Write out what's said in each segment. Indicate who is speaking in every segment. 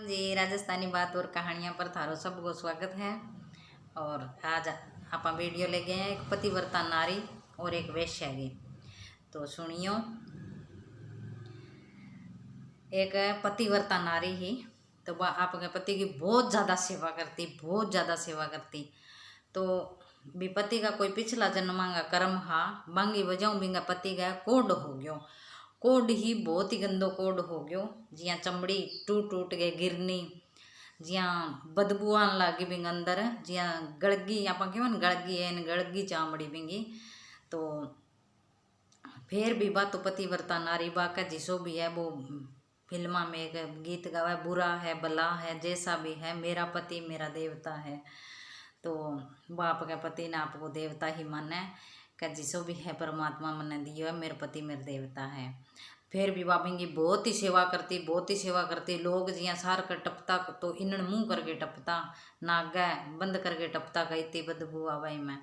Speaker 1: जी, राजस्थानी बात और कहानियाँ पर थारो सबको स्वागत है। और आज आप वीडियो ले गए हैं एक पतिव्रता नारी और एक वेश्या की। तो सुनियो, एक पतिव्रता नारी ही तो वह आपके पति की बहुत ज़्यादा सेवा करती, बहुत ज़्यादा सेवा करती। तो भी पति का कोई पिछला जन्म का कर्म हा बांगी वजह बिंगा पति का कोड हो गयो। कोड ही बहुत ही गंदो कोड हो गयो, जिया चमड़ी टूट टूट गए गिरनी, जिया बदबू आन लागी बिंग अंदर, जिया गड़गी आप गड़गी है गड़गी चामड़ी बिंगी। तो फिर भी बा तो पतिव्रता नारी बा का जिसो भी है वो फिल्मा में एक गीत गावा, बुरा है भला है जैसा भी है मेरा पति मेरा देवता है। तो बाप का पति ने आपको देवता ही माने का जिसो भी है परमात्मा मन दियो है मेरे पति मेरे देवता है। फिर भी बाबी की बहुत ही सेवा करती, बहुत ही सेवा करती। लोग जिया सार कर टपता तो इनन मुँह करके टपता, नागा बंद करके टपता का इतनी बदबू आवाई में।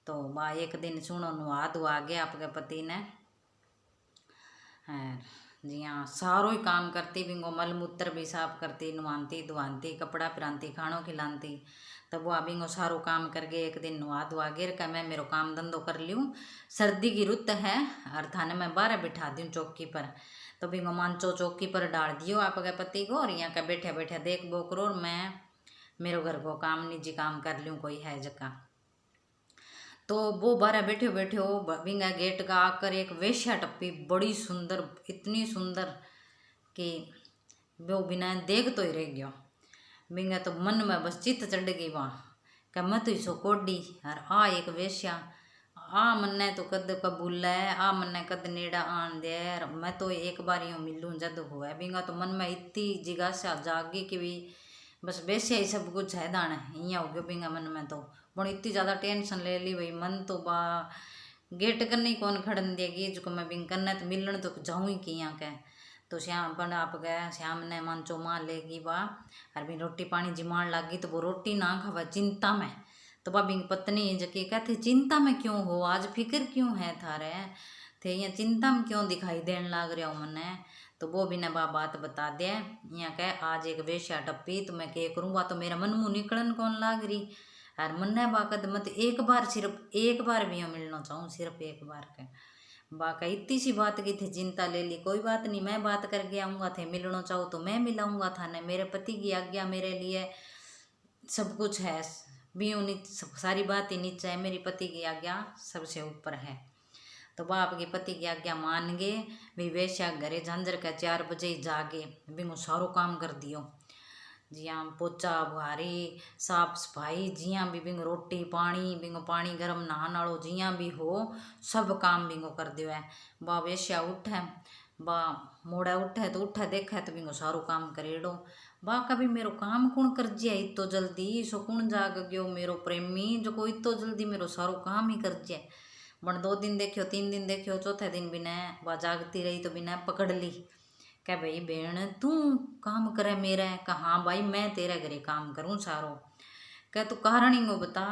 Speaker 1: तो बा एक दिन सुनो नुआ धुआ गया आपके पति ने जिया सारो ही काम करती, बिंगो मल मूत्र भी साफ करती, नुआती धुआती, कपड़ा पिराती, खानो खिलाती। तब वो बिंगो सारो काम करके एक दिन नुआ धुआ गिर का मैं मेरो काम धंधो कर लूँ, सर्दी की रुत है और थाने मैं बाहर बिठा दूँ चौकी पर। तो बिंगो मानचो चौकी पर डाल दियो आपके पति को और यहाँ का बैठे बैठे देख बो करो और मैं मेरो घर को काम निजी काम कर लूँ कोई है जगह। तो वो बारह बैठे बैठे हो बिंगा गेट का आकर एक वेश्या टप्पी, बड़ी सुंदर, इतनी सुंदर कि वो बिना देख तो ही रह गया। बिंगा तो मन में बस चित्त चढ़ गई वहाँ क्या मैं तो इसो कोडी और आ एक वेश्या आ मन्ने तो कद कबूल है, आ मन्ने कद नेड़ा आन दे, मैं तो एक बार यूँ मिलूँ जद हुआ। बिंगा तो मन में इतनी जिज्ञासा जागी कि भी बस वैसे ही सब कुछ है दाना यहाँ हो गया। बिंगा मन में तो बड़ इतनी ज़्यादा टेंशन ले ली भाई, मन तो बा गेट करने कौन खड़न देगी जो मैं बिंग करना तो मिलन तो जाऊँ ही कि यहाँ के। तो श्याम पर आप गए, श्याम ने मानचो माँ लेगी बा और भी रोटी पानी जिमान लागी। तो वो रोटी ना खावा चिंता में। तो बा बिंग पत्नी जकी कहते चिंता में क्यों हो, आज फिक्र क्यों है थारे थे, यहाँ चिंता में क्यों दिखाई देने लाग रहा हो मने। तो वो भी ना बा बात बता दे, यहाँ कह आज एक वेश्या टप्पी तो मैं क्या करूँ, बा तो मेरा मन मुँह निकलन कौन लाग रही और मन बाकद मत एक बार सिर्फ एक बार भी मैं मिलना चाहूँ, सिर्फ एक बार के बाका इतनी सी बात की थी चिंता ले ली। कोई बात नहीं मैं बात करके आऊँगा, थे मिलना चाहो तो मैं मिलाऊंगा था ने, मेरे पति की आज्ञा मेरे लिए सब कुछ है, बीऊ सारी बात ही नीचे है, मेरी पति की आज्ञा सबसे ऊपर है। तो बाप के पति की आज्ञा मान गए भी वेश्या घरे झांझर का 4 बजे ही जागे, बिंगो सारो काम कर दियो, जिया पोचा बुहारी साफ सफाई जिया भी बिंगो रोटी पानी बिंगो पानी गर्म नहान वालो जिया भी हो सब काम बिंगो कर दियो है। बा वेश्या उठे बा मोड़ा उठे तो उठे देखे तो बिंगो सारो काम करेड़ो। बा कभी मेरो काम कौन कर जिया इतो जल्दी, सो कौन जाग गयो मेरो प्रेमी जो को इतो जल्दी मेरो सारो काम ही कर जिया। बन 2 दिन देखियो 3 दिन देखियो, चौथे दिन बिना वह जागती रही तो बिना पकड़ ली क्या भाई बेण तू काम करे मेरा, कहा भाई मैं तेरे घरे काम करूँ सारो, क्या तू कारण ही बता,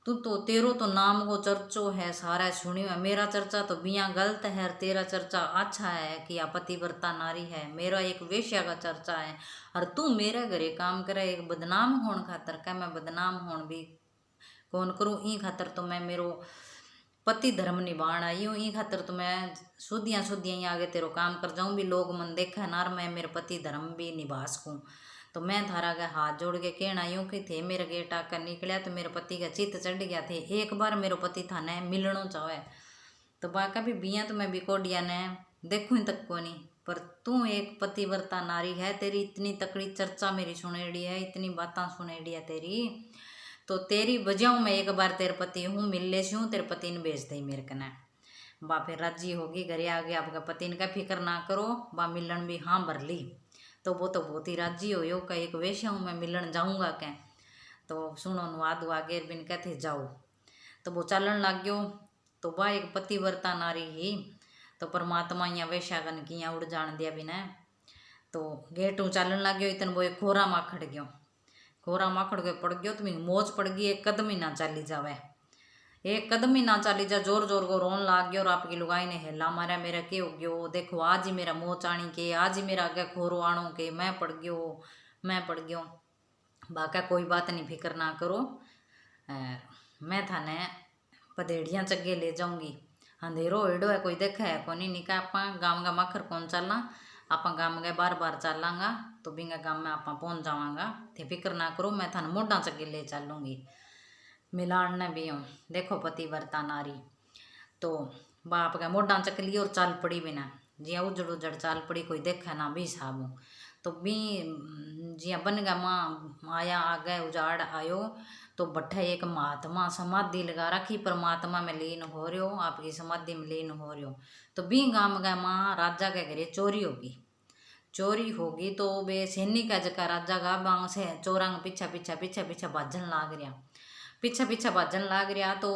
Speaker 1: तू तो तेरो तो नाम को चर्चो है सारा सुनियो है, मेरा चर्चा तो बिया गलत है और तेरा चर्चा अच्छा है कि या पतिव्रता नारी है, मेरा एक वेश्या का चर्चा है और तू मेरे घरे काम करे एक बदनाम होने खातर। क्या मैं बदनाम होने भी कौन करूँ, ई खातर तो मैं मेरो पति धर्म निभाण आई हूँ, ई खातर तो मैं शुद्धियाँ ही आगे तेरो काम कर जाऊँ भी लोग मन देखा नार मैं मेरे पति धर्म भी निभा सकूँ। तो मैं थारा के हाथ जोड़ के कहना यूँ कि थे मेरे गेट आकर निकलिया तो मेरे पति का चित्त चढ़ गया थे, एक बार मेरो पति थाने मिलना चाहे। तो बाका भी बिया तो मैं बिकोडिया ने देखूँ तक को नहीं, पर तू एक पतिव्रता नारी है, तेरी इतनी तकड़ी चर्चा मेरी सुनेड़ी है, इतनी बातें सुनेड़ी है तेरी, तो तेरी वजह मैं एक बार तेरे पति हूँ मिल ले हूँ, तेरे पति ने भेज दे मेरे कने। बा फिर राजी होगी घरे आ गया, आपका पति ने कहा फिक्र ना करो, बा मिलन भी हाँ भर ली। तो वो तो बहुत ही राजी हो यो का एक वेश्या हूँ मैं मिलन जाऊँगा क्या। तो सुनो नुआ दुआ गेर बिन कहते जाओ, तो वो चलन लग गयो। तो वह एक पतिव्रता नारी ही तो परमात्मा यहाँ वेश्या कन की उड़ जान दिया बिना। तो गेट चलन लग गयो, इतन वो एक खोरा मा खड़ गयो, खोरा माखड़ के पड़ गयो तो मौज पड़ गई, एक कदम ही ना चाली जावे, एक कदम ही ना चाली जा, जोर जोर को रोन लाग गयो। और आपकी लुगाई ने हेला मारा, मेरा के हो गयो, देखो आज ही मेरा मोह चाणी के, आज ही मेरा आगे खोरो आणो के, मैं पड़ गयो, मैं पड़ गयो। बाका कोई बात नहीं, फिक्र ना करो, मैं थाने पदेड़ियाँ चगे ले जाऊंगी। अंधेरो एडो है, कोई देखा है कोनी, निका आपा गाँव का मखर कौन चलना, आपा गाँव गए बार बार चलांगा तो बिंगा गाँव में आपा पहुँच जावांगा। थे फिक्र ना करो, मैं थाने मोढ़ा चगे ले चलूँगी, मिलान ने भी हूँ। देखो पतिव्रता नारी तो बाप का मोढ़ा चक ली और चाल पड़ी बिना, जिया उजड़ उजड़ चाल पड़ी, कोई देखा ना भी साबू। तो भी जिया बन गया माँ आया, आ गए उजाड़ आयो, तो बट्ठा एक महात्मा समाधि लगा रखी, परमात्मा में लीन हो रहे हो, आपकी समाधि में लीन हो रहे हो। तो भी गाँव गए माँ राजा के घरे चोरी होगी, चोरी होगी तो बे सैनिक का जगह राजा का बांग से चोरंग पीछा पीछा पीछा पीछा भाजन लाग रहा, पीछा पीछा भाजन लाग रहा। तो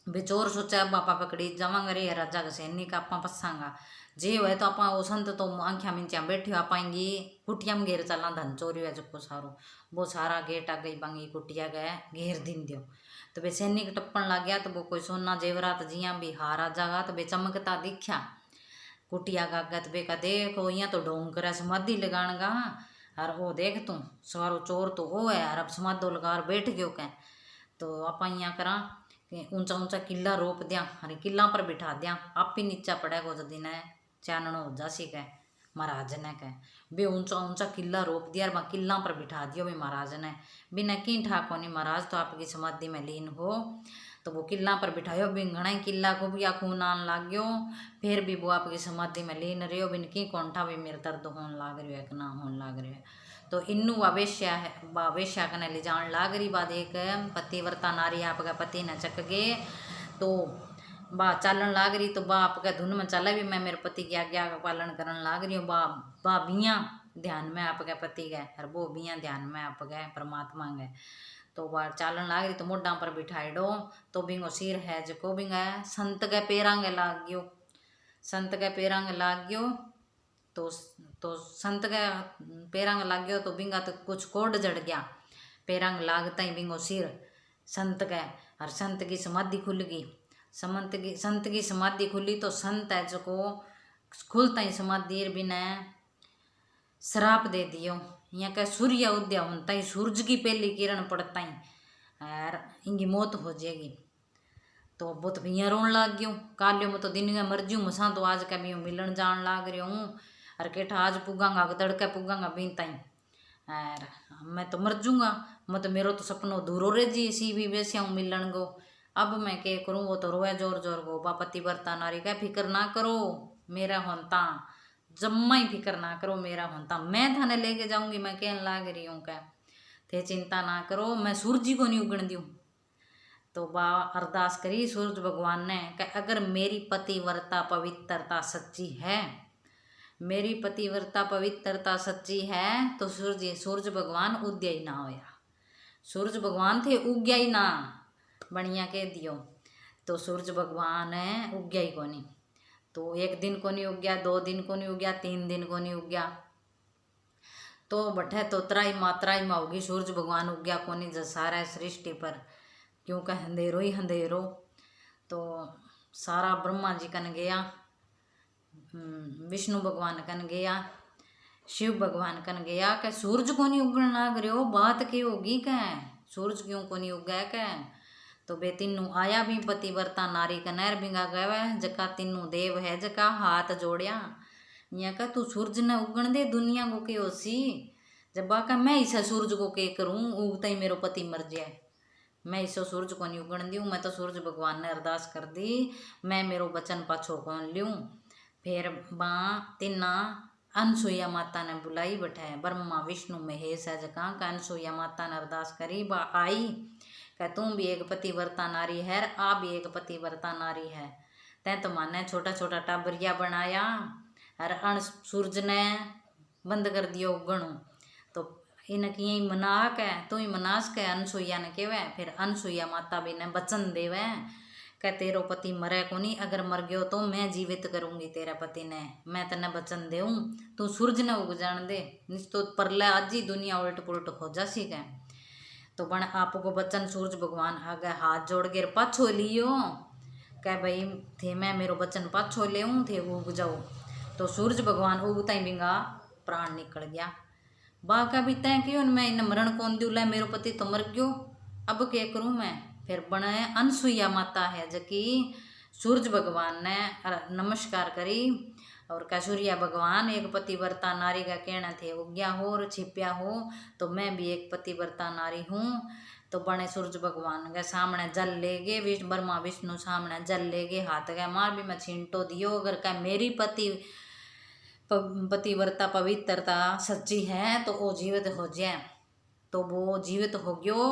Speaker 1: बेचोर सोचा बापा पकड़ी जावांगे रे राजा का सैनिक आपा फसांगा, जे हुए तो आपा वो संत तो आंखिया मिंचिया बैठी आपाएंगी कुटिया में घेर चलना, धन चोरी है जो सारो वो सारा गेट आ गई बांगी कुटिया गए घेर दिन दियो। तो बे सैनिक टप्पन लग गया, तो वो कोई सोना जेवरात जिया भी हारा जागा, तो बे चमकता दिखा कुटिया का गत बे का देखो यहाँ तो ढोंग कर समाधि लगान गा, और वो देख तू सारो चोर तो वो है, और अब समाधो लगा बैठ गयो कह। तो आप यहाँ करा ऊंचा ऊंचा किला रोप दिया, अरे किला पर बिठा दिया, आप ही नीचा पड़ेगा जो दिन चाननो हो जासी कह महाराज ने कह। बे ऊंचा ऊंचा किला रोप दिया और किला पर बिठा दियो भी महाराज ने, बिना की ठाको नहीं महाराज तो आपकी समाधि में लीन हो। तो वो किला पर बिठायो, बिन घना ही किला को भी खून आन लाग गयो, फिर भी वो आपकी समाधि में लीन रहो, बिन की कौंठा भी मेरे दर्द होने लाग रही है कि ना होने लाग रही है। तो इन्नू वेश्या है, वेश्या कने ले जान लाग रही बाद एक पतिव्रता नारी आपका पति ने चक गए, तो बा चालन लाग रही, तो बा आपका धुन में चला भी मैं मेरे पति की आज्ञा का पालन करन लाग रही हूँ। बा बिया ध्यान में आपके पति गए, और वो बिया ध्यान में आप गए परमात्मा गए। तो वह चालन लाग रही, तो मोढ़ा पर बिठाई डो, तो बिंगो सिर है जो बिंगा संत के पैरांगे लाग गयो, संत के पैरांगे लाग गयो। तो संत के पैरांग लाग गयो, तो बिंगा तो कुछ कोड जड़ गया, पैरांग लागता ही बिंगो सिर संत के, और संत की समाधि खुल गई। संत की समाधि खुली, तो संत है जो को खुलता ही समाधि बिना श्राप दे दियो, यहाँ का सूर्य उदय होता ही सूरज की पहली किरण पड़ता ही और इनकी मौत हो जाएगी। तो बहुत भैया रोन लाग गयो, कालियो में तो दिन में मर जूँ मसा, तो आज का भी मिलन जान लाग रही हूँ, और केठा आज पुगांगा तड़के पुगांगा बीनता ही, और मैं तो मर जूँगा, मैं तो मेरो तो सपनों दूरो रह जी इसी भी वैसे हूँ मिलन गो। अब मैं क्या करूँ, वो तो रोए जोर जोर गो, बा पतिव्रता नारी का फिक्र ना करो मेरा होता, जम्मा ही फिक्र ना करो मेरा होता, मैं थाने लेके जाऊंगी, मैं कहने लाग रही हूँ क्या थे चिंता ना करो, मैं सूरज जी को नहीं उगन दूँ। तो बा अरदास करी सूरज भगवान ने कि अगर मेरी पतिव्रता पवित्रता सच्ची है, मेरी पतिव्रता पवित्रता सच्ची है, तो सूरज भगवान उदय ही ना होया, सूरज भगवान थे उग्या ही ना बढ़िया कह दियो। तो सूरज भगवान है उग्या ही को नहीं, तो एक दिन को नहीं उग्या, 2 दिन को नहीं उग्या, 3 दिन को नहीं उग्या, तो बठे तो त्राई मात्रा ही होगी सूरज भगवान उग्या को नहीं जो सारा सृष्टि पर, क्योंकि अंधेरो ही अंधेरो। तो सारा ब्रह्मा जी कन गया, विष्णु भगवान कन गया, शिव भगवान कन गया कि सूरज को नहीं उगन लाग रहे हो, बात की होगी क्या, सूरज क्यों को नहीं उगा क्या। तो बे तीनू आया भी पतिव्रता नारी कनैर बिंगा गए, जका तीनू देव है जका हाथ जोड़िया, यहाँ का तू सूरज ने उगन दे दुनिया को के होसी, जब बाका मैं इसे सूरज को के करूँ, उगता ही मेरो पति मर जाए, मैं इसे सूरज को नहीं उगन दूँ। मैं तो सूरज भगवान ने अरदास कर दी, मैं मेरो बचन पाछो कौन लूँ। फिर बाँ तिना अनसुईया माता ने बुलाई बैठाए, ब्रह्मा विष्णु महेश है जका का अनसुईया माता ने अरदास करी, बा आई कह तुम भी एक पतिव्रता नारी है, आ भी एक पतिव्रता नारी है, तै तो माने छोटा छोटा टाबरिया बनाया, और अण सूरज ने बंद कर दियो उगणु। तो इनकी यही मना के तू ही मनास के अनसुईया ने कहवे। फिर अनसुईया माता भी ने वचन देवे कह तेरो पति मरे को नहीं, अगर मर गयो तो मैं जीवित करूँगी तेरा पति ने, मैं तने वचन देऊँ, तू सूरज ने उग जान दे, निस तो परले आज ही दुनिया उलट पुलट हो जासी के। तो बन आपको बचन सूरज भगवान आगे हाथ जोड़ के पाछो लियो कह भाई थे मैं मेरो बचन पाछो ले थे उग जाओ। तो सूरज भगवान उगता ही बिंगा प्राण निकल गया। बा का भी तय क्यों मैं इन मरण कौन दू ला मेरो पति तो मर गयो अब क्या करूँ मैं। फिर बने अनसुईया माता है जबकि सूरज भगवान ने नमस्कार करी और कहा सूर्या भगवान एक पतिव्रता नारी का कहना थे उग्या हो और छिप्या हो तो मैं भी एक पतिव्रता नारी हूँ। तो बने सूरज भगवान के सामने जल ले गए ब्रह्मा विष्णु सामने जल ले गए हाथ गए मार भी मैं छींटो दियो अगर क्या मेरी पतिव्रता पवित्रता सच्ची है तो वो जीवित हो जाए। तो वो जीवित हो गयो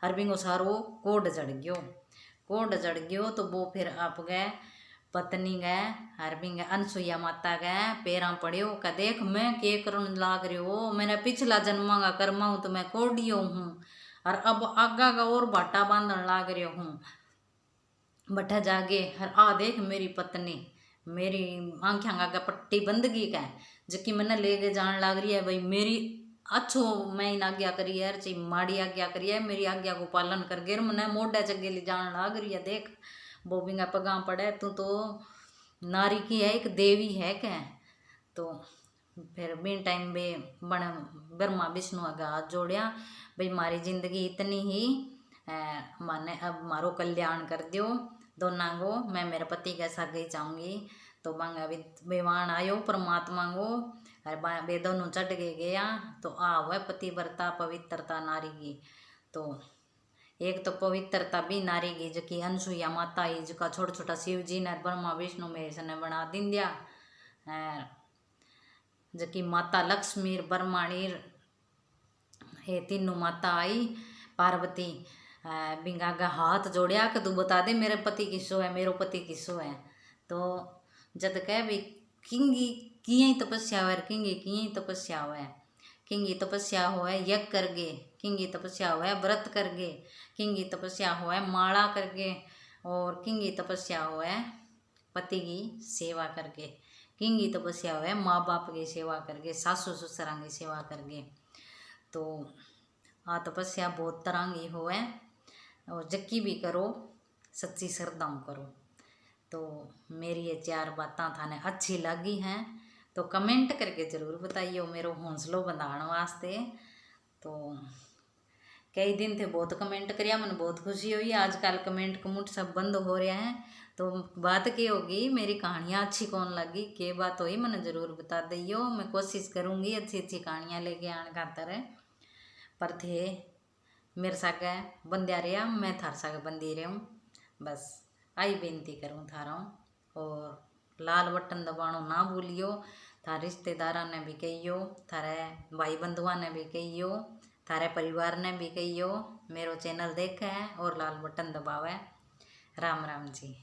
Speaker 1: और बिंगो सारो कोड जड़ गयो। तो वो फिर आप गए पत्नी गए हर बिंग अनसुईया माता गए पैरा पड़ियो का देख मैं के करन लाग रही हो मैंने पिछला जन्मा का कर्मा हूँ तो मैं कोडियो हूँ और अब आगा का और बाटा बांधन लाग रही हूँ। बठा जागे हर आ देख मेरी पत्नी मेरी आंखें आगे पट्टी बंदगी का जबकि मैंने ले के जान लाग रही है भाई मेरी अच्छो मैं इन आज्ञा करी है ची माड़ी आज्ञा करी है मेरी आज्ञा को पालन कर गे मैंने मोढ़ा जगे ले जान लाग रही है देख बोबिंगा पगा पड़े तू तो नारी की है एक देवी है क्या। तो फिर बिन टाइम बे बन ब्रह्मा विष्णु आगे हाथ जोड़िया भाई मारी जिंदगी इतनी ही माने अब मारो कल्याण कर दियो दोनों को मैं मेरे पति के साथ गई चाहूँगी। तो मांगा बेवान आयो परमात्मा को और वे दोनों चढ़ के गया तो आ हुआ पतिव्रता पवित्रता नारी की। तो एक तो पवित्रता भी नारी की जबकि अनसुईया माता ही जिसका छोटा छोटा शिव जी ने ब्रह्मा विष्णु महेश ने बना दिन दिया जबकि माता लक्ष्मी ब्रह्माणी ये तीनों माता आई पार्वती बिंगा का हाथ जोड़िया कि तू बता दे मेरे पति किसो है मेरो पति किसो है। तो जद कह भी किंगी किए तपस्या हुआ किंगी किए तपस्या हुआ किंगी तपस्या हो यज्ञ करगे किंगी तपस्या हो व्रत करगे किंगी तपस्या हो माला करगे और किंगी तपस्या हो पति की सेवा करके किंगी तपस्या हो माँ बाप की सेवा करके सासू ससुरा की सेवा करके। तो आ तपस्या बहुत तरह की हो और जक्की भी करो सच्ची श्रद्धाओं करो। तो मेरी ये 4 बातें थाने अच्छी लगी हैं तो कमेंट करके ज़रूर बताइए मेरो हौसलों बढ़ाने वास्ते। तो कई दिन थे बहुत कमेंट करिया मैंने बहुत खुशी हुई। आजकल कमेंट कमुट सब बंद हो रहे हैं तो बात की होगी मेरी कहानियाँ अच्छी कौन लगी के बात हुई मैंने ज़रूर बता दियो। मैं कोशिश करूँगी अच्छी अच्छी कहानियाँ लेके आने खातर पर थे मेरे सागे बंदिया रहा मैं थार सागे बंदी रहूँ बस आई बेनती करूँ थारा। और लाल बटन दबाणो ना भूलियो थारे रिश्तेदारा ने भी कहियो थारे भाई बंधुआ ने भी कहियो थारे परिवार ने भी कहियो मेरो चैनल देखे और लाल बटन दबावे। राम राम जी।